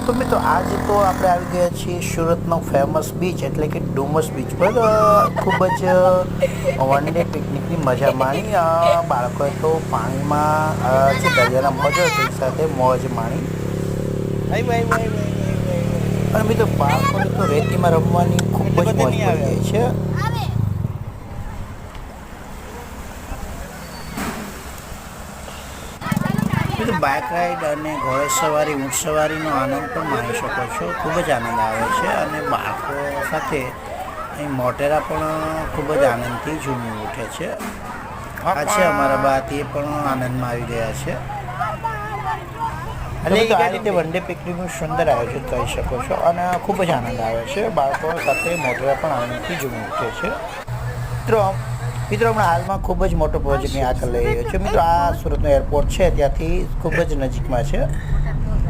તો મિત્રો આજે તો આપણે આવી ગયા છીએ સુરતનો ફેમસ બીચ એટલે કે ડુમસ બીચ પર ખૂબ જ વન ડે પિકનિકની મજા માણી બાળકોએ તો પાણીમાં જે દરિયાના મોજ હોય તેની સાથે મોજ માણી અને મિત્રો બાળકોને તો રેતીમાં રમવાની ખૂબ જ મોજ પડી ગઈ છે. બાઇક રાઈડ અને ઘોડે સવારી ઊંટ સવારીનો આનંદ પણ માણી શકો છો. ખૂબ જ આનંદ આવે છે અને બાળકો સાથે અહીં મોટેરા પણ ખૂબ જ આનંદથી ઝૂમી ઉઠે છે. આ છે અમારા બા, તે પણ આનંદમાં આવી ગયા છે. એટલે આ રીતે વન ડે પિકનિકનું સુંદર આયોજન કરી શકો છો અને ખૂબ જ આનંદ આવે છે. બાળકો સાથે મોટેરા પણ આનંદથી ઝૂમી ઉઠે છે. મિત્રો હમણાં હાલમાં ખૂબ જ મોટો પ્રોજેક્ટની આગળ લઈ રહ્યો છે. મિત્રો આ સુરતનો એરપોર્ટ છે ત્યાંથી ખૂબ જ નજીકમાં છે.